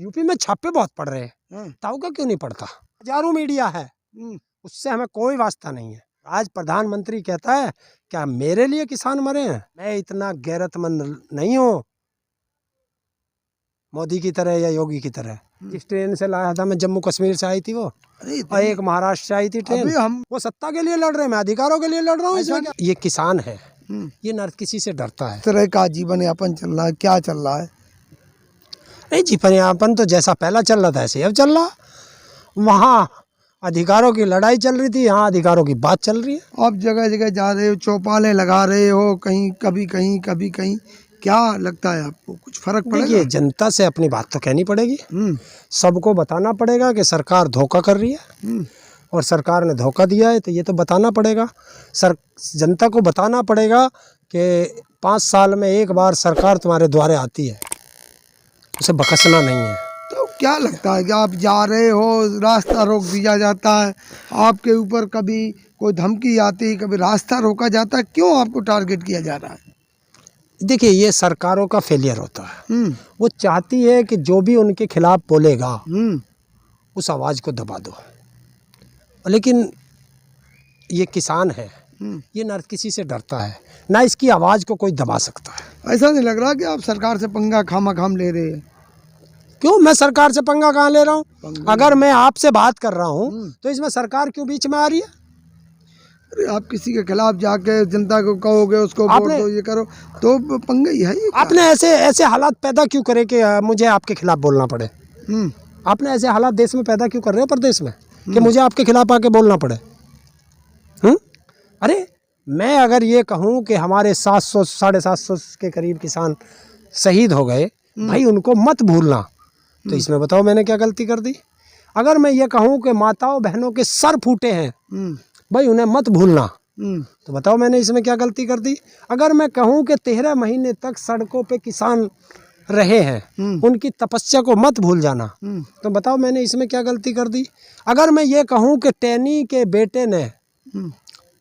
UP में छापे बहुत पड़ रहे हैं, ताऊ का क्यों नहीं पड़ता? हजारों मीडिया है, उससे हमें कोई वास्ता नहीं है। आज प्रधानमंत्री कहता है क्या मेरे लिए किसान मरे हैं? मैं इतना गैरतमंद नहीं हूँ मोदी की तरह या योगी की तरह। जिस ट्रेन से लाया था मैं, जम्मू कश्मीर से आई थी वो, और एक महाराष्ट्र से आई थी ट्रेन। वो सत्ता के लिए लड़ रहे हैं, मैं अधिकारों के लिए लड़ रहा हूँ। ये किसान है, ये न किसी से डरता है। तरह का जीवन यापन चल रहा है, क्या चल रहा है? नहीं, जीवन यापन तो जैसा पहला चल रहा था ऐसे अब चल रहा। वहाँ अधिकारों की लड़ाई चल रही थी, यहाँ अधिकारों की बात चल रही है। आप जगह जगह जा रहे हो, चौपालें लगा रहे हो, कहीं कभी कहीं, क्या लगता है आपको कुछ फर्क पड़ेगा? देखिए, जनता से अपनी बात तो कहनी पड़ेगी, सबको बताना पड़ेगा कि सरकार धोखा कर रही है और सरकार ने धोखा दिया है, तो ये तो बताना पड़ेगा। जनता को बताना पड़ेगा कि 5 साल में एक बार सरकार तुम्हारे द्वारे आती है, उसे बकसना नहीं है। तो क्या लगता है कि आप जा रहे हो, रास्ता रोक दिया जाता है, आपके ऊपर कभी कोई धमकी आती, कभी रास्ता रोका जाता है, क्यों आपको टारगेट किया जा रहा है? देखिए, ये सरकारों का फेलियर होता है। वो चाहती है कि जो भी उनके खिलाफ बोलेगा उस आवाज़ को दबा दो, लेकिन ये किसान है, ये न किसी से डरता है, ना इसकी आवाज़ को कोई दबा सकता है। ऐसा नहीं लग रहा कि आप सरकार से पंगा खाम ले रहे हैं? क्यों, मैं सरकार से पंगा कहाँ ले रहा हूँ? अगर मैं आपसे बात कर रहा हूँ तो इसमें सरकार क्यों बीच में आ रही है? अरे आप किसी के खिलाफ जाके जनता को कहोगे उसको वोट दो, ये करो, तो पंगा ही है ये। आपने ऐसे हालात पैदा क्यों करे कि मुझे आपके खिलाफ बोलना पड़े? आपने ऐसे हालात देश में पैदा क्यों कर रहे हो, प्रदेश में, कि मुझे आपके खिलाफ आके बोलना पड़े? अरे मैं अगर ये कहूँ कि हमारे 700 750 के करीब किसान शहीद हो गए, भाई उनको मत भूलना, तो इसमें बताओ मैंने क्या गलती कर दी? अगर मैं ये कहूँ कि माताओं बहनों के सर फूटे हैं, भाई उन्हें मत भूलना, तो बताओ मैंने इसमें क्या गलती कर दी? अगर मैं कहूँ कि 13 महीने तक सड़कों पे किसान रहे हैं, उनकी तपस्या को मत भूल जाना, तो बताओ मैंने इसमें क्या गलती कर दी? अगर मैं ये कहूँ कि टैनी के बेटे ने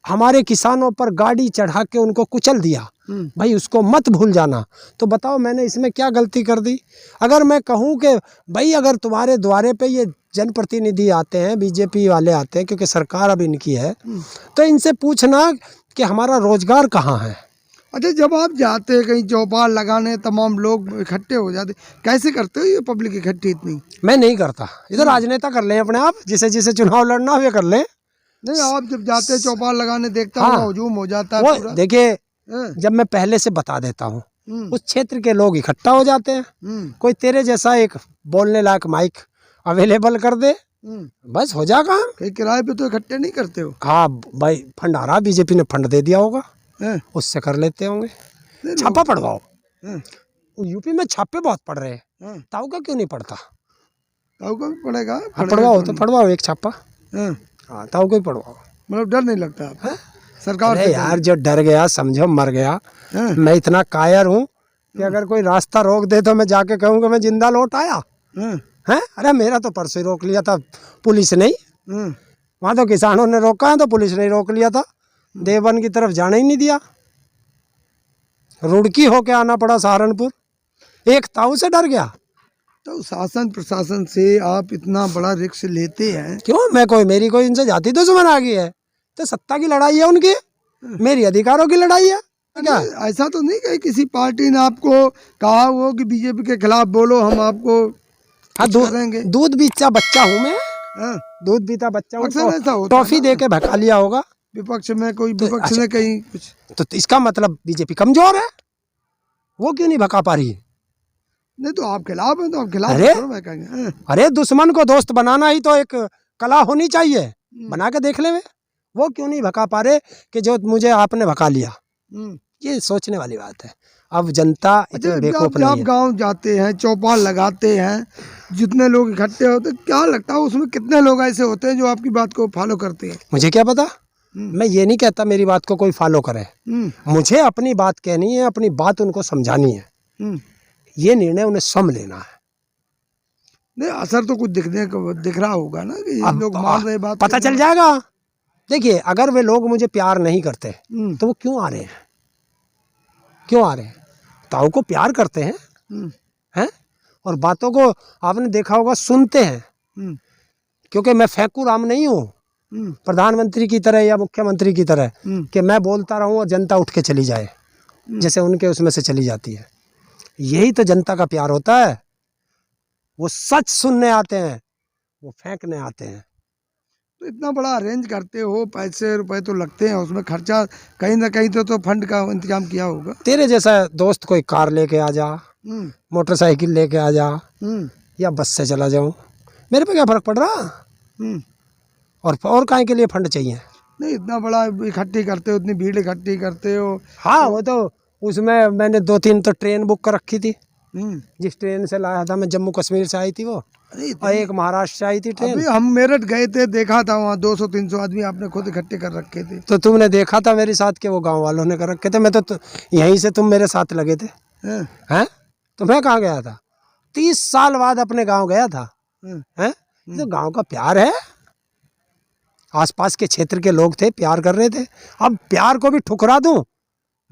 हमारे किसानों पर गाड़ी चढ़ा के उनको कुचल दिया, भाई उसको मत भूल जाना, तो बताओ मैंने इसमें क्या गलती कर दी? अगर मैं कहूँ कि भाई अगर तुम्हारे द्वारे पे ये जनप्रतिनिधि आते हैं, बीजेपी वाले आते हैं, क्योंकि सरकार अब इनकी है, तो इनसे पूछना कि हमारा रोजगार कहाँ है। अच्छा, जब आप जाते हैं कहीं चौपाल लगाने, तमाम लोग इकट्ठे हो जाते, कैसे करते हो ये पब्लिक इकट्ठी इतनी? मैं नहीं करता, इधर राजनेता कर लें अपने आप, जिसे चुनाव लड़ना वे कर लें। नहीं, आप जब जाते हैं चौपाल लगाने, देखता हूँ हुजूम हो जाता है पूरा। देखिए, जब मैं पहले से बता देता हूँ, उस क्षेत्र के लोग इकट्ठा हो जाते हैं। कोई तेरे जैसा एक बोलने लायक माइक अवेलेबल कर दे, बस हो जा काम। कहीं किराए पे तो इकट्ठे नहीं करते हो? हाँ भाई, फंड आ रहा, बीजेपी ने फंड दे दिया होगा, उससे कर लेते होंगे। छापा पड़वाओ, यूपी में छापे बहुत पड़ रहे हैं, ताऊ का क्यों नहीं पड़ता? ताऊ का भी पड़ेगा। पड़वाओ तो पड़वाओ एक छापा, हाँ ताऊ को ही पड़वाओ। मतलब डर नहीं लगता आपको सरकार से? यार जो डर गया समझो मर गया। मैं इतना कायर हूँ कि अगर कोई रास्ता रोक दे तो मैं जाके कहूँगा मैं जिंदा लौट आया है। अरे मेरा तो परसों रोक लिया था पुलिस ने, वहाँ तो किसानों ने रोका है, तो पुलिस ने रोक लिया था, देवबंद की तरफ जाने ही नहीं दिया, रुड़की होके आना पड़ा सहारनपुर, एक ताऊ से डर गया। तो शासन प्रशासन से आप इतना बड़ा रिस्क लेते हैं क्यों? मेरी कोई इनसे जाति दुश्मन आ गई है? तो सत्ता की लड़ाई है उनकी, मेरी अधिकारों की लड़ाई है क्या? ऐसा तो नहीं कि किसी पार्टी ने आपको कहा हो कि बीजेपी के खिलाफ बोलो, हम आपको दूध पीता बच्चा हूँ मैं, दूध पीता बच्चा हूँ, टॉफी दे के भगा लिया होगा विपक्ष में, कोई विपक्ष ने कहीं कुछ, तो इसका मतलब बीजेपी कमजोर है, वो क्यों नहीं भगा पा रही? नहीं तो आप खिलाफ हैं, तो आप खिलाफ। अरे दुश्मन को दोस्त बनाना ही तो एक कला होनी चाहिए, बना के देख ले। वो क्यों नहीं भगा पा रहे कि जो मुझे आपने भगा लिया? ये सोचने वाली बात है। अब जनता इतने बेवकूफ नहीं है। आप गांव जाते हैं, चौपाल लगाते हैं, जितने लोग इकट्ठे होते, क्या लगता है उसमें कितने लोग ऐसे होते हैं जो आपकी बात को फॉलो करते हैं? मुझे क्या पता, मैं ये नहीं कहता मेरी बात को कोई फॉलो करे, मुझे अपनी बात कहनी है, अपनी बात उनको समझानी है, ये निर्णय उन्हें स्वयं लेना है। नहीं, असर तो कुछ दिख रहा होगा ना कि ये लोग मान रहे, बात पता चल जाएगा। देखिए, अगर वे लोग मुझे प्यार नहीं करते तो वो क्यों आ रहे हैं? क्यों आ रहे हैं? ताऊ को प्यार करते हैं, और बातों को आपने देखा होगा सुनते हैं, हम्म, क्योंकि मैं फेंकू राम नहीं हूँ हम्म, प्रधानमंत्री की तरह या मुख्यमंत्री की तरह हम्म, कि मैं बोलता रहूँ और जनता उठ के चली जाए जैसे उनके उसमें से चली जाती है। यही तो जनता का प्यार होता है। वो सच सुनने आते हैं, वो फेंकने आते हैं। तो इतना बड़ा अरेंज करते हो, पैसे रुपए तो लगते हैं उसमें, खर्चा कहीं ना कहीं तो फंड का इंतजाम किया होगा। तेरे जैसा दोस्त कोई कार लेके आ जा, हम्म, मोटरसाइकिल लेके आ जा, हम्म, या बस से चला जाऊं, मेरे पे क्या फर्क पड़ रहा। हम्म। और काहे के लिए फंड चाहिए। नहीं, इतना बड़ा इकट्ठी करते हो, इतनी भीड़ इकट्ठी करते हो। हाँ वो तो उसमें मैंने 2-3 तो ट्रेन बुक कर रखी थी। हम्म। जिस ट्रेन से लाया था मैं, जम्मू कश्मीर से आई थी वो, अरे और एक महाराष्ट्र से आई थी ट्रेन। अभी हम मेरठ गए थे, देखा था वहाँ 200-300 आदमी आपने खुद इकट्ठे कर रखे थे। तो तुमने देखा था मेरे साथ के वो गांव वालों ने कर रखे थे। मैं तो यहीं से तुम मेरे साथ लगे थे हैं? हैं। तो मैं कहाँ गया था, 30 साल बाद अपने गांव गया था हैं? हैं। ये तो गांव का प्यार है। आसपास के क्षेत्र के लोग थे, प्यार कर रहे थे। अब प्यार को भी ठुकरा दूं,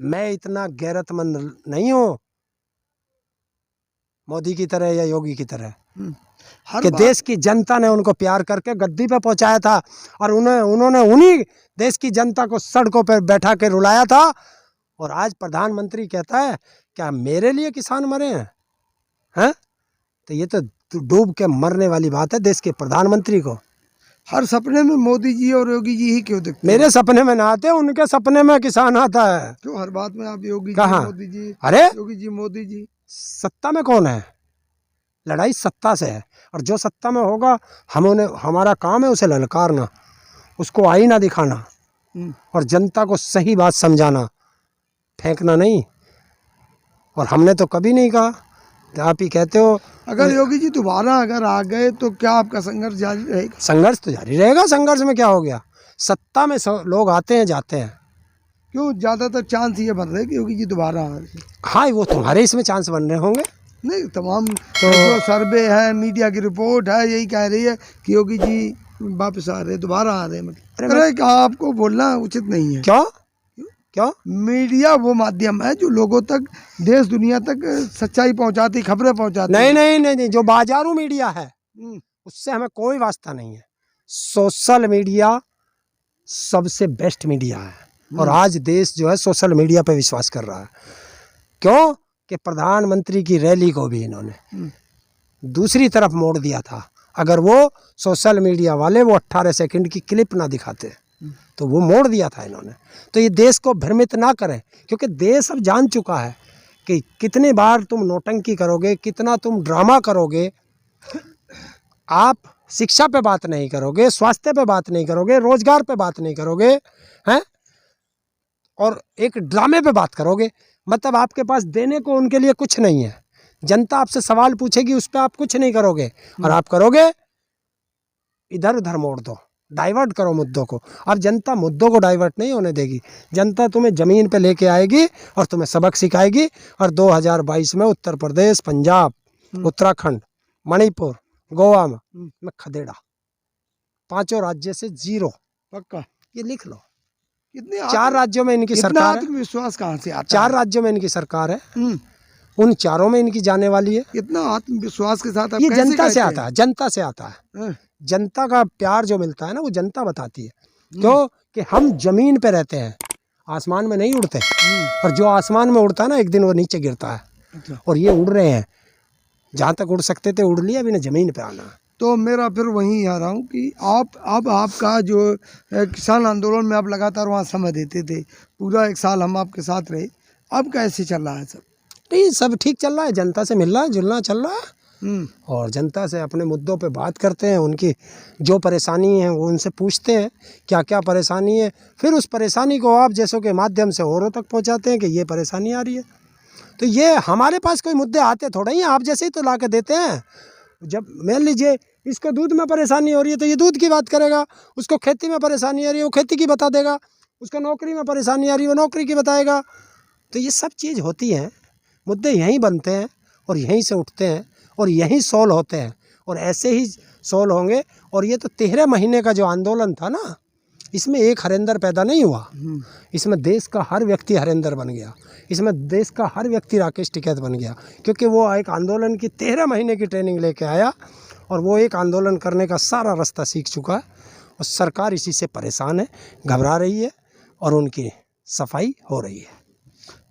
मैं इतना गैरतमंद नहीं हूं मोदी की तरह या योगी की तरह हम्म। हर कि बात देश की जनता ने उनको प्यार करके गद्दी पे पहुंचाया था, और उन्होंने उन्हीं देश की जनता को सड़कों पर बैठा के रुलाया था। और आज प्रधानमंत्री कहता है क्या मेरे लिए किसान मरे हैं। तो ये तो डूब के मरने वाली बात है देश के प्रधानमंत्री को। हर सपने में मोदी जी और योगी जी ही क्यों दिखते हैं? मेरे सपने में ना आते, उनके सपने में किसान आता है। क्यों हर बात में आप योगी जी कहाँ? मोदी जी, अरे योगी जी मोदी जी? सत्ता में कौन है, लड़ाई सत्ता से है। और जो सत्ता में होगा, हमारा काम है उसे ललकारना, उसको आईना दिखाना, हम्म, और जनता को सही बात समझाना, फेंकना नहीं। और हमने तो कभी नहीं कहा, आप ही कहते हो। अगर योगी जी दोबारा अगर आ गए तो क्या आपका संघर्ष जारी रहेगा? संघर्ष तो जारी रहेगा। संघर्ष में क्या हो गया, सत्ता में लोग आते हैं जाते हैं। क्यों ज्यादातर चांस ये बन रहे कि योगी जी दोबारा आ रहे? हाँ वो तुम्हारे इसमें चांस बन रहे होंगे। नहीं, तमाम जो सर्वे है, मीडिया की रिपोर्ट है, यही कह रही है कि योगी जी वापस आ रहे, दोबारा आ रहे। मतलब अरे क्या आपको बोलना उचित नहीं है? क्यों क्यों? मीडिया वो माध्यम है जो लोगों तक, देश दुनिया तक सच्चाई पहुंचाती, खबरें पहुंचाती नहीं है। नहीं नहीं नहीं, जो बाजारू मीडिया है हम्म, उससे हमें कोई वास्ता नहीं है। सोशल मीडिया सबसे बेस्ट मीडिया है, और आज देश जो है सोशल मीडिया पे विश्वास कर रहा है। क्यों कि प्रधानमंत्री की रैली को भी इन्होंने दूसरी तरफ मोड़ दिया था। अगर वो सोशल मीडिया वाले वो 18 सेकंड की क्लिप ना दिखाते तो वो मोड़ दिया था इन्होंने। तो ये देश को भ्रमित ना करें, क्योंकि देश अब जान चुका है कि कितनी बार तुम नौटंकी करोगे, कितना तुम ड्रामा करोगे। आप शिक्षा पे बात नहीं करोगे, स्वास्थ्य पे बात नहीं करोगे, रोजगार पे बात नहीं करोगे हैं, और एक ड्रामे पे बात करोगे। मतलब आपके पास देने को उनके लिए कुछ नहीं है। जनता आपसे सवाल पूछेगी, उस पर आप कुछ नहीं करोगे, और आप करोगे इधर उधर मोड़ दो, डाइवर्ट करो मुद्दों को। और जनता मुद्दों को डाइवर्ट नहीं होने देगी। जनता तुम्हें ज़मीन पे लेके आएगी और तुम्हें सबक सिखाएगी। और 2022 में उत्तर प्रदेश, पंजाब, उत्तराखंड, मणिपुर, गोवा में खदेड़ा, 5 राज्य से 0। पक्का ये लिख लो। कितने 4 राज्यों में इनकी इतना सरकार है। आत्मविश्वास कहाँ से आता 4 है? राज्यों में इनकी सरकार है, हम्म, उन 4 में इनकी जाने वाली है। इतना आत्मविश्वास के साथ आप ये कैसे जनता से कहते आता है, जनता से आता है। हैं? जनता का प्यार जो मिलता है ना, वो जनता बताती है। क्यों कि हम जमीन पे रहते हैं, आसमान में नहीं उड़ते। और जो आसमान में उड़ता है ना, एक दिन वो नीचे गिरता है। अच्छा। और ये उड़ रहे हैं, जहाँ तक उड़ सकते थे उड़ लिया, अभी ना जमीन पे आना। तो मेरा फिर वहीं आ रहा हूँ कि अब आपका जो किसान आंदोलन में आप लगातार वहाँ समय देते थे, पूरा 1 साल हम आपके साथ रहे, अब कैसे चल रहा है सब? नहीं, सब ठीक चल रहा है। जनता से मिलना जुलना चल रहा है, हम्म, और जनता से अपने मुद्दों पे बात करते हैं। उनकी जो परेशानी है वो उनसे पूछते हैं क्या क्या परेशानी है। फिर उस परेशानी को आप जैसों के माध्यम से औरों तक पहुंचाते हैं कि ये परेशानी आ रही है। तो ये हमारे पास कोई मुद्दे आते थोड़ा ही हैं, आप जैसे ही तो ला के देते हैं। जब मान लीजिए इसको दूध में परेशानी हो रही है तो ये दूध की बात करेगा, उसको खेती में परेशानी आ रही है वो खेती की बता देगा, उसको नौकरी में परेशानी आ रही है वो नौकरी की बताएगा। तो ये सब चीज़ होती हैं, मुद्दे यहीं बनते हैं और यहीं से उठते हैं और यहीं सॉल्व होते हैं, और ऐसे ही सॉल्व होंगे। और ये तो 13 महीने का जो आंदोलन था ना, इसमें एक हरेंद्र पैदा नहीं हुआ, इसमें देश का हर व्यक्ति हरेंद्र बन गया, इसमें देश का हर व्यक्ति राकेश टिकैत बन गया, क्योंकि वो एक आंदोलन की 13 महीने की ट्रेनिंग लेके आया और वो एक आंदोलन करने का सारा रास्ता सीख चुका है। और सरकार इसी से परेशान है, घबरा रही है और उनकी सफाई हो रही है।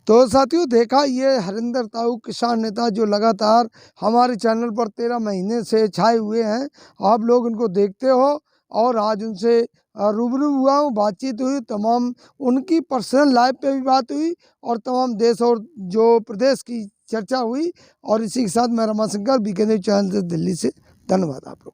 तो साथियों, देखा ये हरिंदर ताऊ किसान नेता जो लगातार हमारे चैनल पर 13 महीने से छाए हुए हैं। आप लोग उनको देखते हो और आज उनसे रूबरू हुआ हूँ, बातचीत हुई, तमाम उनकी पर्सनल लाइफ पे भी बात हुई और तमाम देश और जो प्रदेश की चर्चा हुई। और इसी के साथ मैं रमाशंकर, बीके न्यूज़ चैनल से दिल्ली से, धन्यवाद आप लोग।